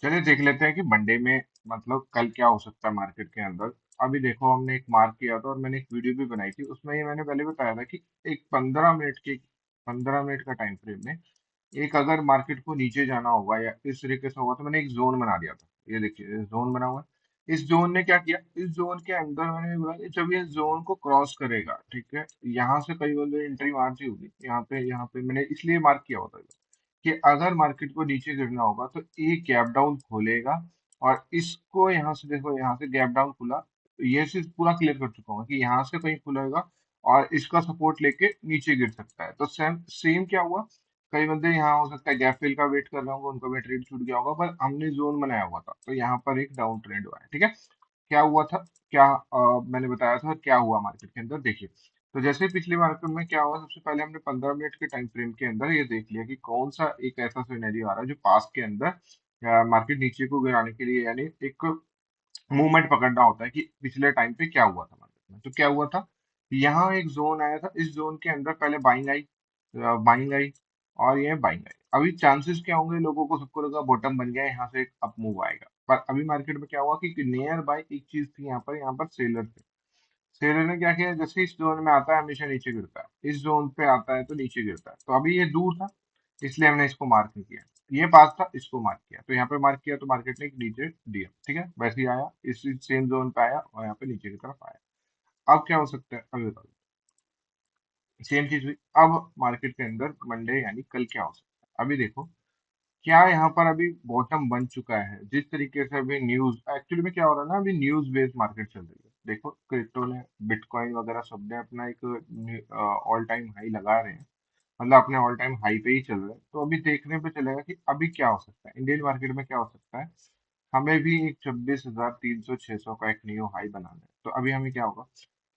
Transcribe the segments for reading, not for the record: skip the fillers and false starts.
चलिए देख लेते हैं कि मंडे में मतलब कल क्या हो सकता है मार्केट के अंदर। अभी देखो हमने एक मार्क किया था और मैंने एक वीडियो भी बनाई थी, उसमें ये मैंने पहले बताया था कि एक 15 मिनट का टाइम फ्रेम में एक अगर मार्केट को नीचे जाना होगा या इस तरीके से होगा तो मैंने एक जोन बना दिया था। ये देखिए जोन बना हुआ है। इस जोन ने क्या किया, इस जोन के अंदर मैंने बोला कि जब ये जोन को क्रॉस करेगा, ठीक है, यहाँ से कई बंदे एंट्री मार्ची होगी, यहाँ पे मैंने इसलिए मार्क किया होता है कि अगर मार्केट को नीचे गिरना होगा तो एक गैप डाउन खोलेगा। और इसको यहाँ से देखो, यहाँ से गैप डाउन खुला, ये चीज पूरा क्लियर कर चुका हूँ कि यहाँ से कहीं खुलेगा और इसका सपोर्ट लेके नीचे गिर सकता है। तो सेम सेम क्या हुआ, कई बंदे यहाँ हो सकता है गैप फिल का वेट कर रहे होंगे, उनका भी ट्रेड छूट गया होगा, पर हमने जोन बनाया हुआ था तो यहाँ पर एक डाउन ट्रेंड हुआ है। ठीक है, क्या हुआ था, क्या मैंने बताया था क्या हुआ मार्केट के अंदर, देखिए। तो जैसे पिछले मार्केट में क्या हुआ, सबसे पहले हमने 15 मिनट के टाइम फ्रेम के अंदर ये देख लिया कि कौन सा एक ऐसा सिनेरियो आ रहा है जो पास के अंदर मार्केट नीचे को गिराने के लिए, यानी एक मूवमेंट पकड़ना होता है कि पिछले टाइम पे क्या हुआ था मार्केट में। तो क्या हुआ था, यहाँ एक जोन आया था, इस जोन के अंदर पहले बाइंग आई और ये बाइंग आई। अभी चांसेस क्या होंगे, लोगों को सबको लगा बॉटम बन गया है, यहाँ से एक अप मूव आएगा, पर अभी मार्केट में क्या हुआ कि नियर बाय एक चीज थी, यहाँ पर सेलर थे। सेलर ने क्या किया, जैसे इस जोन में आता है हमेशा नीचे गिरता है, इस जोन पे आता है तो नीचे गिरता है। तो अभी ये दूर था इसलिए हमने इसको मार्क नहीं किया, ये पास था इसको मार्क किया, तो यहाँ पे मार्क किया तो मार्केट ने एक नीचे दिया, ठीक है, वैसे ही आया, इस सेम जोन पे आया और यहाँ पे नीचे की तरफ आया। अब क्या हो सकता है, अभी बताओ। सेम चीज हुई। अब मार्केट के अंदर मंडे यानी कल क्या हो सकता है, अभी देखो, क्या यहाँ पर अभी बॉटम बन चुका है। जिस तरीके से अभी न्यूज एक्चुअली में क्या हो रहा है ना, अभी न्यूज बेस्ड मार्केट चल रही है। देखो क्रिप्टो ने, बिटकॉइन वगैरह सब ने अपना एक ऑल टाइम हाई लगा रहे हैं, मतलब अपने ऑल टाइम हाई पे ही चल रहे हैं। तो अभी देखने पे चलेगा कि अभी क्या हो सकता है इंडियन मार्केट में, क्या हो सकता है। हमें भी एक 26,300 600 का एक न्यू हाई बनाना है। तो अभी हमें क्या होगा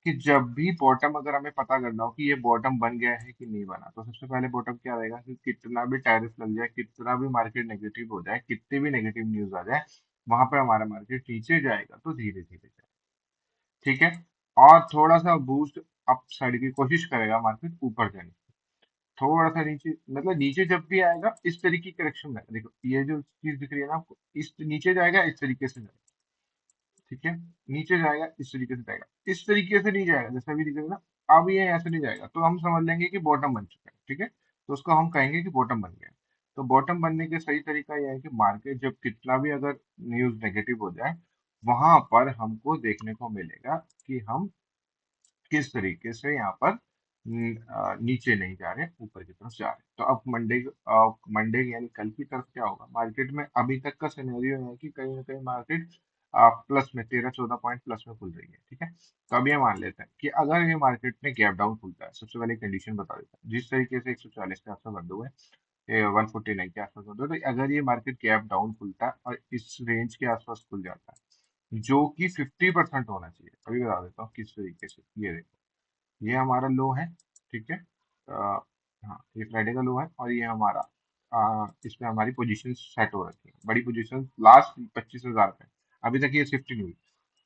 कि जब भी बॉटम, अगर हमें पता करना हो कि ये बॉटम बन गया है कि नहीं बना, तो सबसे पहले बॉटम क्या रहेगा कि कितना भी टैरिफ लग जाए, कितना भी मार्केट नेगेटिव हो जाए, कितनी भी नेगेटिव न्यूज आ जाए, वहां पे हमारा मार्केट नीचे जाएगा तो धीरे धीरे जाएगा। ठीक है, और थोड़ा सा बूस्ट अप साइड की कोशिश करेगा मार्केट ऊपर जाने की। थोड़ा सा नीचे, मतलब नीचे जब भी आएगा इस तरीके की करेक्शन में, देखो ये जो चीज दिख रही है ना आपको, इस नीचे जाएगा इस तरीके से जाएगा। ठीक है, नीचे जाएगा इस तरीके से जाएगा, इस तरीके से नहीं जाएगा जैसे अभी दिख रहा है ना। अब ये ऐसे नहीं जाएगा तो हम समझ लेंगे कि बॉटम बन चुका है। ठीक है, तो उसको हम कहेंगे कि बॉटम बन गया है। तो बॉटम बनने का सही तरीका यह है कि मार्केट जब कितना भी अगर न्यूज नेगेटिव हो जाए, वहां पर हमको देखने को मिलेगा कि हम किस तरीके से यहाँ पर नीचे नहीं जा रहे, ऊपर की तरफ जा रहे। तो अब मंडे यानी कल की तरफ क्या होगा मार्केट में, अभी तक का सिनेरियो है कि कहीं ना कहीं मार्केट प्लस में 13 14 पॉइंट प्लस में खुल रही है। ठीक है, तो अब ये मान लेते हैं कि अगर ये मार्केट में गैप डाउन खुलता है, सबसे पहले कंडीशन बता देता है, जिस तरीके से 140 के आसपास बंद हुए, 149 के आसपास बंद हुए, तो अगर ये मार्केट गैप डाउन खुलता है और इस रेंज के आसपास खुल जाता है, जो कि 50% होना चाहिए, अभी बता देता हूँ किस तरीके से। ये देखो, ये हमारा लो है, ठीक है, हाँ ये फ्राइडे का लो है और ये हमारा इसमें हमारी पोजीशन सेट हो रखी है, बड़ी पोजीशन लास्ट 25,000 पे। अभी तक ये शिफ्ट नहीं हुई।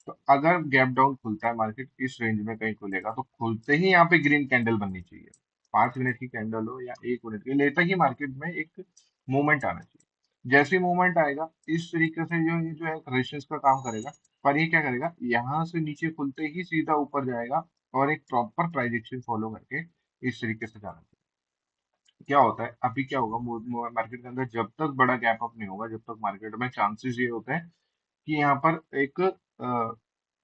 तो अगर गैप डाउन खुलता है मार्केट इस रेंज में कहीं खुलेगा, तो खुलते ही यहाँ पे ग्रीन कैंडल बननी चाहिए। 5 मिनट की कैंडल हो या 1 मिनट की, लेता ही मार्केट में एक मूवमेंट आना चाहिए। जैसे मूवमेंट आएगा इस तरीके से जो ये जो है रेजिस्टेंस का काम करेगा। पर ये क्या करेगा, यहाँ से नीचे खुलते ही सीधा ऊपर जाएगा और एक प्रॉपर प्राइस एक्शन फॉलो करके इस तरीके से जाना चाहिए। क्या होता है, अभी क्या होगा मार्केट के अंदर, जब तक बड़ा गैप अप नहीं होगा, जब तक मार्केट में चांसेस ये होते हैं कि यहाँ पर एक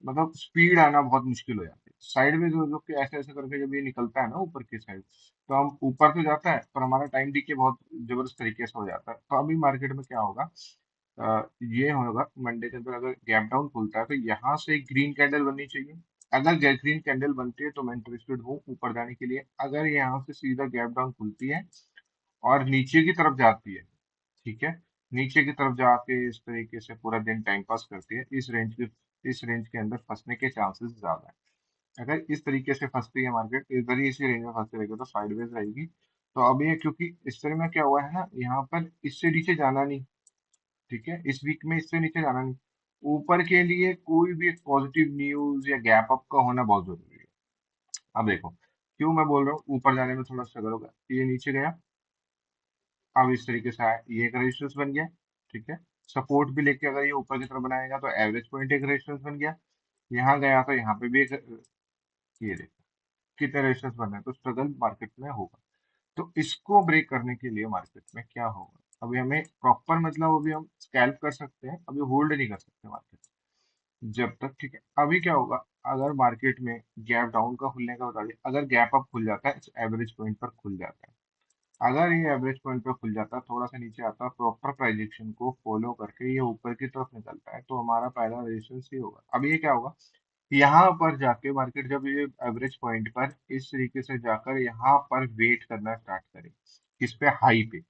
मतलब स्पीड आना बहुत मुश्किल हो जाती है। साइड में जो जो कि ऐसे ऐसे करके जब ये निकलता है ना ऊपर की साइड, तो हम ऊपर तो जाता है पर हमारा टाइम डिके बहुत जबरदस्त तरीके से हो जाता है। तो अभी मार्केट में क्या होगा, ये होगा मंडे के अंदर अगर गैप डाउन खुलता है तो यहाँ से एक ग्रीन कैंडल बननी चाहिए। अगर ग्रीन कैंडल बनती है तो मैं इंटरेस्टेड हूँ ऊपर जाने के लिए। अगर यहाँ से सीधा गैप डाउन खुलती है और नीचे की तरफ जाती है, ठीक है, नीचे की तरफ जाके इस तरीके से पूरा दिन टाइम पास करती है, इस रेंज के अंदर फंसने के चांसेस ज्यादा है। अगर इस तरीके से फंसती है मार्केट, इधर ही इसी रेंज में फंसती रहेगी तो साइडवेज रहेगी। तो अभी ये क्योंकि इस तरह में क्या हुआ है ना, यहाँ पर इससे नीचे जाना नहीं, ठीक है, इस वीक में इससे नीचे जाना नहीं। ऊपर के लिए कोई भी पॉजिटिव न्यूज या गैप अप का होना बहुत जरूरी है। अब देखो क्यों मैं बोल रहा हूँ ऊपर जाने में थोड़ा स्ट्रगल होगा, ये नीचे गया, अब इस तरीके से आया, ये एक रेजिस्टेंस बन गया, ठीक है, सपोर्ट भी लेके अगर ये ऊपर की तरफ बनाएगा तो एवरेज पॉइंट एक रेजिस्टेंस बन गया। यहाँ गया तो यहाँ पे भी एक, ये देखो कितने रेजिस्टेंस बन रहे हैं, तो स्ट्रगल मार्केट में होगा। तो इसको ब्रेक करने के लिए मार्केट में क्या होगा, अभी हमें प्रॉपर मतलब अभी हम स्कैल्प कर सकते हैं, अभी होल्ड नहीं कर सकते मार्केट जब तक, ठीक है। अभी क्या होगा, अगर मार्केट में गैप डाउन का खुलने का बता दिया, अगर गैप अप खुल जाता है एवरेज पॉइंट पर खुल जाता है, अगर ये एवरेज पॉइंट पे खुल जाता है, थोड़ा सा नीचे आता है, प्रॉपर प्राइजेक्शन को फॉलो करके ये ऊपर की तरफ निकलता है, तो हमारा पहला रेजिस्टेंस ही होगा। अब ये क्या होगा, यहाँ पर जाके मार्केट जब ये एवरेज पॉइंट पर इस तरीके से जाकर यहाँ पर वेट करना स्टार्ट करे, किस पे, हाई पे।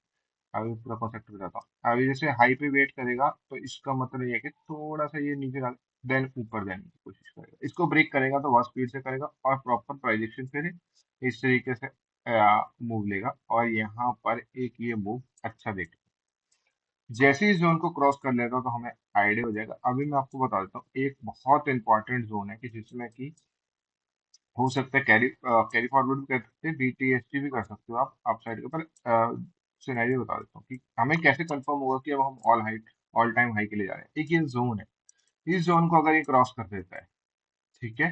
अभी पूरा कॉन्सेप्ट बताता हूँ। अभी जैसे हाई पे वेट करेगा तो इसका मतलब ये है कि थोड़ा सा ये नीचे देन ऊपर जाने की कोशिश करेगा, इसको ब्रेक करेगा तो बहुत स्पीड से करेगा और प्रॉपर प्राइजेक्शन फिर इस तरीके से मूव लेगा और यहाँ पर एक ये मूव अच्छा देगा। जैसे ही जोन को क्रॉस कर लेगा तो हमें आइडिया हो जाएगा। अभी मैं आपको बता देता हूँ, एक बहुत इंपॉर्टेंट जोन है कि जिसमें कि हो सकता है कैरी फॉरवर्ड भी कर सकते हैं, बीटीएसटी भी कर सकते हो आप साइड के ऊपर। सिनेरियो बता देता हूँ कि हमें कैसे कंफर्म होगा कि अब हम ऑल टाइम हाई के लिए जा रहे हैं। एक ये जोन है, इस जोन को अगर ये क्रॉस कर देता है, ठीक है,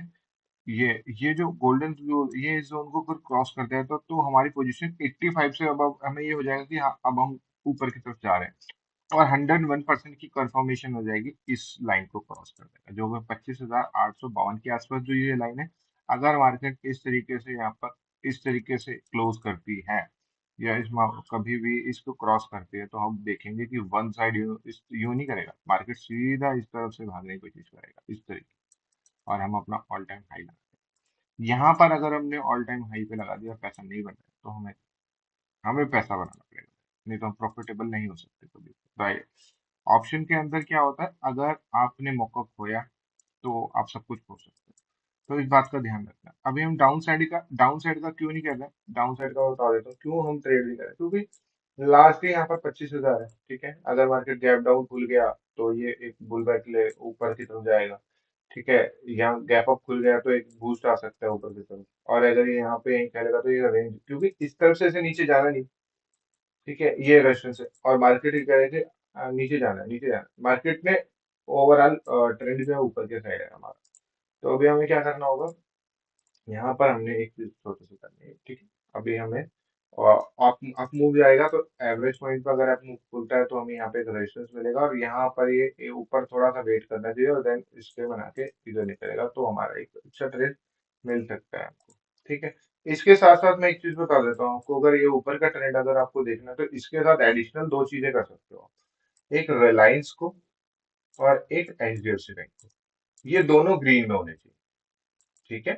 ये जो गोल्डन जो ये इस जोन को अगर क्रॉस करता है तो हमारी पोजीशन 85 से अब हमें ये हो जाएगा कि हाँ अब हम ऊपर की तरफ जा रहे हैं, और 101% की कंफर्मेशन हो जाएगी इस लाइन को क्रॉस कर देगा, जो 25,852 के आसपास जो ये लाइन है। अगर मार्केट इस तरीके से यहाँ पर इस तरीके से क्लोज करती है या कभी भी इसको क्रॉस करती है, तो हम देखेंगे कि वन साइड यूं नहीं करेगा, मार्केट सीधा इस तरफ से भागने की कोशिश करेगा इस तरीके, और हम अपना ऑल टाइम हाई लगाते हैं। यहाँ पर अगर हमने ऑल टाइम हाई पे लगा दिया और पैसा नहीं बन रहा है, तो हमें हमें पैसा बनाना पड़ेगा, नहीं तो हम प्रॉफिटेबल नहीं हो सकते कभी। राइट। ऑप्शन के अंदर क्या होता है, अगर आपने मौका खोया तो आप सब कुछ खो सकते हैं। तो इस बात का ध्यान रखना। अभी हम डाउन साइड का क्यों नहीं कर रहे हैं, डाउन साइड का बता देता हूँ क्यों हम ट्रेड नहीं कर रहे, क्योंकि लास्ट ही यहाँ पर 25,000 है, ठीक है। अगर मार्केट गैप डाउन खुल गया तो ये एक बुल बैक ले ऊपर की तरफ जाएगा, ठीक है। यहाँ गैप अप खुल गया तो एक बूस्ट आ सकता है ऊपर की तरफ, और अगर ये यहाँ पे यहीं खेलेगा तो ये रेंज, क्योंकि इस तरफ से इसे नीचे जाना नहीं, ठीक है, ये रेफरेंस है। और मार्केट ही कह रहे थे नीचे जाना है, नीचे जाना है। मार्केट में ओवरऑल ट्रेंड जो है ऊपर के साइड है हमारा। तो अभी हमें क्या करना होगा, यहाँ पर हमने एक चीज छोटी सी करनी है, ठीक है। अभी हमें अप मूव जाएगा तो एवरेज पॉइंट पर अगर अप मूव खुलता है तो हमें यहाँ पे एक रेजिस्टेंस मिलेगा, और यहाँ पर ये ऊपर थोड़ा सा वेट करना चाहिए और देन इसके बना के इधर निकलेगा, तो हमारा एक अच्छा ट्रेड मिल सकता है हमको, ठीक है। इसके साथ साथ मैं एक चीज बता देता हूँ आपको, अगर ये ऊपर का ट्रेंड अगर आपको देखना है तो इसके साथ एडिशनल दो चीजें कर सकते हो, एक रिलायंस को और एक एचडीएफसी बैंक को। ये दोनों ग्रीन में होने चाहिए, ठीक है।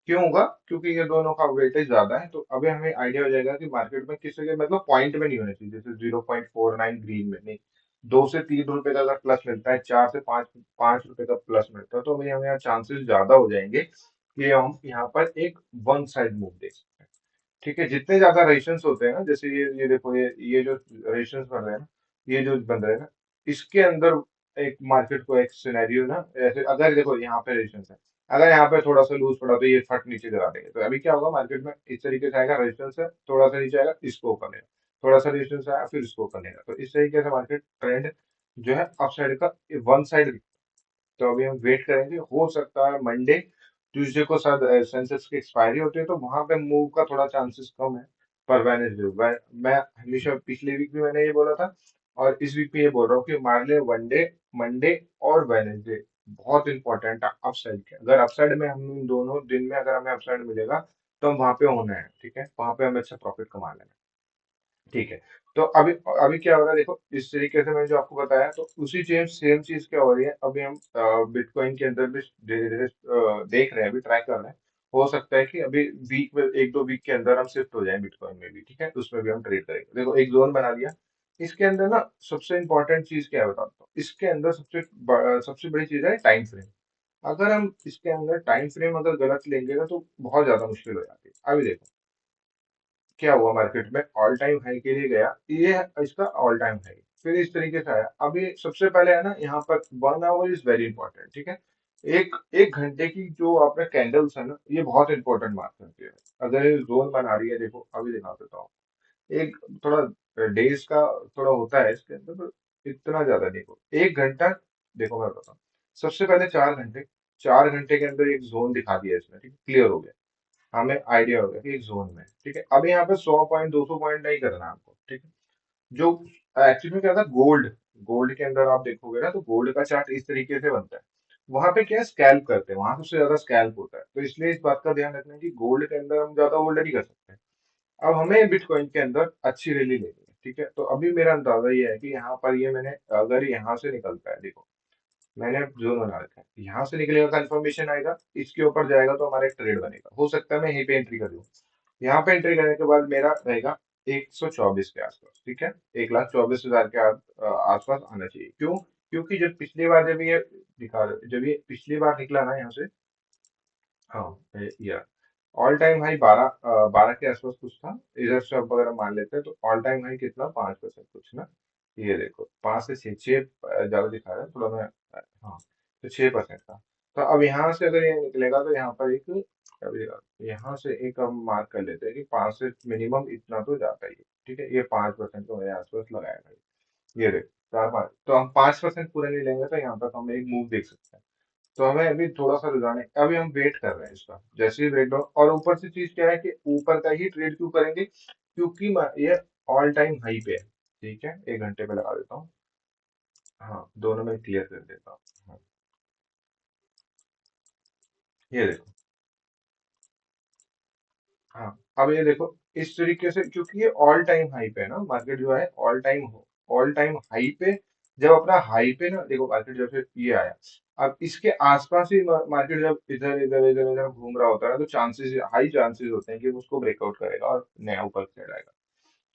क्यों होगा, क्योंकि ये दोनों का वेटेज ज्यादा है, तो अभी हमें आइडिया हो जाएगा कि मार्केट में किस जगह, मतलब पॉइंट में नहीं होने चाहिए, जैसे 0.49 ग्रीन में नहीं, 2 से 3 रुपए का अगर प्लस मिलता है, 4 से 5 5 रुपए का प्लस मिलता है, तो हमें यहाँ चांसेस ज्यादा हो जाएंगे कि हम यहाँ पर एक वन साइड मूव देख सकते हैं, ठीक है। जितने ज्यादा रेशंस होते हैं ना, जैसे ये देखो, ये जो रेशंस बन रहे हैं ना, ये जो बन रहे हैं ना, इसके अंदर एक मार्केट को एक सिनेरियो ना, ऐसे अगर देखो यहाँ पे रेशंस है, अगर यहाँ पे थोड़ा सा लूज पड़ा तो ये फट नीचे गिरा देंगे, तो अभी क्या होगा, मार्केट में इस तरीके से आएगा, रेजिस्टेंस है, थोड़ा सा नीचे आएगा, इसको ऊपर लेगा, थोड़ा सा रेजिस्टेंस आया, फिर इसको ऊपर लेगा, तो इस तरीके से मार्केट ट्रेंड जो है अप साइड का वन साइड। तो अभी हम वेट करेंगे, हो सकता है मंडे ट्यूसडे को शायद सेंसेक्स की एक्सपायरी होती है, तो वहां पे मूव का थोड़ा चांसेस कम है। पर वेनेसडे मैं हमेशा पिछले वीक भी मैंने ये बोला था, और इस वीक भी ये बोल रहा हूँ कि हमारे लिए वनडे, मंडे और वेनेसडे बहुत इंपॉर्टेंट है अपसाइड के। अगर अपसाइड में हम इन दोनों दिन में अगर हमें अपसाइड मिलेगा तो हम वहां पे होना है, ठीक है, वहां पे हमें अच्छा प्रॉफिट कमा लेना है, ठीक है। तो अभी अभी क्या हो रहा है, देखो इस तरीके से मैंने जो आपको बताया, तो उसी सेम चीज क्या हो रही है, अभी हम बिटकॉइन के अंदर भी धीरे धीरे देख रहे हैं, अभी ट्राई कर रहे हैं। हो सकता है कि अभी वीक में 1-2 वीक के अंदर हम शिफ्ट हो जाएं बिटकॉइन में भी, ठीक है, तो उसमें भी हम ट्रेड करेंगे। देखो एक जोन बना लिया, इसके अंदर ना सबसे इंपॉर्टेंट चीज क्या है बताता हूँ, इसके अंदर सबसे बड़ी चीज है टाइम फ्रेम। अगर हम इसके अंदर टाइम फ्रेम अगर गलत लेंगे ना तो बहुत ज्यादा मुश्किल हो जाती है। अभी देखो क्या हुआ, मार्केट में ऑल टाइम हाई के लिए गया, ये है इसका ऑल टाइम हाई, फिर इस तरीके से आया। अभी सबसे पहले है ना, यहाँ पर 1 आवर इज वेरी इंपॉर्टेंट, ठीक है। एक एक घंटे की जो आपने कैंडल्स है ना, ये बहुत इंपॉर्टेंट बात करती है। अगर ये जोन बना रही है, देखो अभी दिखा देता हूँ, एक थोड़ा डेज का थोड़ा होता है इसके अंदर, इतना ज्यादा नहीं हो, 1 घंटा। देखो मैं बताऊँ, सबसे पहले 4 घंटे, 4 घंटे के अंदर एक जोन दिखा दिया इसमें, ठीक है, क्लियर हो गया, हमें आइडिया हो गया कि एक जोन में, ठीक है। अब यहाँ पे 100 पॉइंट 200 पॉइंट नहीं करना है आपको, ठीक है। जो एक्चुअली में क्या था, गोल्ड, गोल्ड के अंदर आप देखोगे ना तो गोल्ड का चार्ट इस तरीके से बनता है। वहां पे क्या है, स्कैल्प करते हैं, वहां सबसे ज्यादा स्कैल्प होता है, तो इसलिए इस बात का ध्यान रखना है कि गोल्ड के अंदर हम ज्यादा होल्ड नहीं कर सकते। अब हमें बिटकॉइन के अंदर अच्छी रैली लेनी है, ठीक है। तो अभी मेरा अंदाजा ये है कि यहाँ पर ये मैंने, अगर यहाँ से निकलता है, देखो मैंने जोन बना रखा है, यहाँ से निकलेगा, कंफर्मेशन आएगा, इसके ऊपर जाएगा तो हमारा एक ट्रेड बनेगा, हो सकता है मैं यहीं पे एंट्री कर लूँ। यहाँ पे एंट्री करने के बाद मेरा रहेगा 124 के आसपास, ठीक है, 1,24,000 के आसपास आना चाहिए। क्यों? क्योंकि जब पिछली बार जब ये जब ये पिछली बार निकला ना यहाँ से, हाँ, या ऑल टाइम हाई 12 के आसपास कुछ था, इधर से अब अगर हम मान लेते हैं तो ऑल टाइम हाई कितना, 5% कुछ ना, ये देखो 5 से 6, 6 ज्यादा दिखा रहा है थोड़ा, मैं हाँ, तो 6% था। तो अब यहाँ से अगर ये निकलेगा तो यहाँ पर एक, अभी यहाँ से एक हम मार्क कर लेते हैं कि 5 से मिनिमम इतना तो जाता ही है, ठीक है, ये 5% तो मेरे आसपास लगाएगा, ये देखो 4 5, तो हम 5% पूरे नहीं लेंगे तो यहाँ तक हम एक मूव देख सकते हैं। तो हमें अभी थोड़ा सा रुझान है, अभी हम वेट कर रहे हैं इसका, जैसे ही ब्रेकडाउन, और ऊपर से चीज क्या है कि ऊपर का ही ट्रेड क्यों करेंगे, क्योंकि ये ऑल टाइम हाई पे है, ठीक है, 1 घंटे पे लगा देता हूँ, हाँ, दोनों में क्लियर कर देता हूँ, हाँ, ये देखो, हाँ, अब ये देखो, इस तरीके से, क्योंकि ये ऑल टाइम हाई पे है ना, मार्केट जो है ऑल टाइम हाई पे, जब अपना हाई पे ना, देखो मार्केट जब से ये आया, अब इसके आसपास ही मार्केट जब इधर इधर इधर इधर घूम रहा होता है ना, तो चांसेस, हाई चांसेस होते हैं कि वो उसको ब्रेकआउट करेगा और नया ऊपर चढ़ आएगा।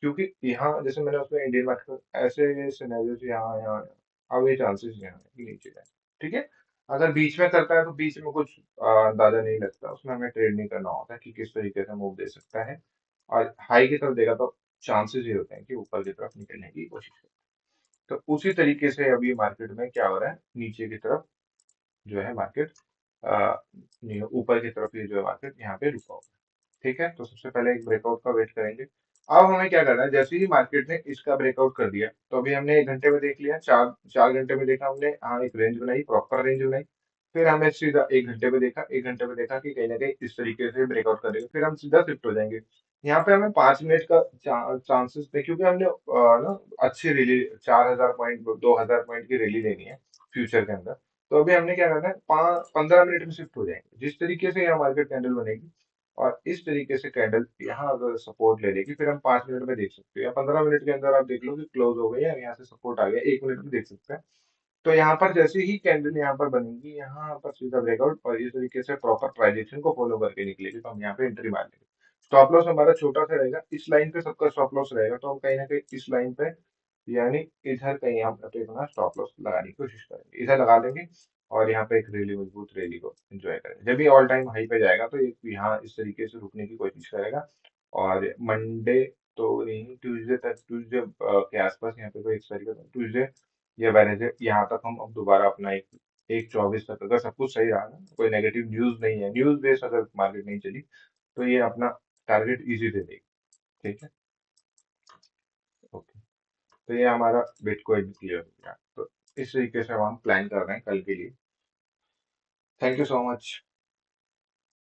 क्योंकि यहाँ जैसे मैंने उसमें इंडियन मार्केट ऐसे सिनेरियोज यहाँ यहाँ यहाँ, अब ये चांसेस यहाँ है कि नीचे जाए, ठीक है। अगर बीच में करता है तो बीच में कुछ अंदाजा नहीं लगता, उसमें हमें ट्रेड नहीं करना होता है कि किस तरीके से मूव दे सकता है, और हाई की तरफ देगा तो चांसेस ये होते हैं कि ऊपर की तरफ निकलने की कोशिश करे। तो उसी तरीके से अभी मार्केट में क्या हो रहा है, नीचे की तरफ जो है मार्केट, ऊपर की तरफ ये जो है मार्केट यहाँ पे रुका हुआ है, ठीक है। तो सबसे पहले एक ब्रेकआउट का वेट करेंगे। अब हमें क्या करना है, जैसे ही मार्केट ने इसका ब्रेकआउट कर दिया, तो अभी हमने 1 घंटे में देख लिया, चार चार घंटे में देखा हमने, हाँ, एक रेंज बनाई, प्रॉपर रेंज बनाई। फिर हमने सीधा 1 घंटे में देखा, 1 घंटे में देखा कि कहीं ना कहीं इस तरीके से ब्रेकआउट करेगा, फिर हम सीधा शिफ्ट हो जाएंगे। यहाँ पे हमें 5 मिनट का चांसेस थे, क्योंकि हमने ना अच्छी रैली, 4,000 पॉइंट 2,000 पॉइंट की रैली लेनी है फ्यूचर के अंदर। तो अभी हमने क्या करना है, 15 मिनट में शिफ्ट हो जाएंगे, जिस तरीके से यहाँ मार्केट कैंडल बनेगी, और इस तरीके से कैंडल यहाँ अगर सपोर्ट ले लेगी, फिर हम 5 मिनट में देख सकते हैं, या 15 मिनट के अंदर आप देख लो कि क्लोज हो गई है, यहाँ से सपोर्ट आ गया, 1 मिनट में देख सकते हैं। तो यहाँ पर जैसे ही कैंडल यहाँ पर बनेगी, यहाँ पर सीधा ब्रेकआउट, और इस तरीके से प्रॉपर ट्रांजेक्शन को फॉलो करके निकलेगी, तो हम यहाँ पे एंट्री मार लेंगे। स्टॉप लॉस हमारा छोटा सा रहेगा, इस लाइन पे सबका स्टॉप लॉस रहेगा, तो हम कहीं ना कहीं इस लाइन पे, यानी इधर कहीं हम पे अपना स्टॉप लॉस लगाने की कोशिश करेंगे, इधर लगा लेंगे, और यहाँ पे एक रैली, मजबूत रैली को एंजॉय करेंगे। जब ये ऑल टाइम हाई पे जाएगा तो ये यहाँ इस तरीके से रुकने की कोशिश करेगा, और मंडे तो नहीं, ट्यूसडे तक, ट्यूसडे के आसपास यहाँ पे कोई एक्सपायरी का, ट्यूसडे या वेडनेसडे, यहाँ तक हम अब दोबारा अपना एक 124 तक, अगर सब कुछ सही रहा ना, कोई नेगेटिव न्यूज नहीं है, न्यूज बेस्ड अगर मार्केट नहीं चली, तो ये अपना टारगेट इजी दे देगी, ठीक है। ओके, तो ये हमारा बिटकॉइन क्लियर हो गया, तो इस तरीके से हम प्लान कर रहे हैं कल के लिए। Thank you so much.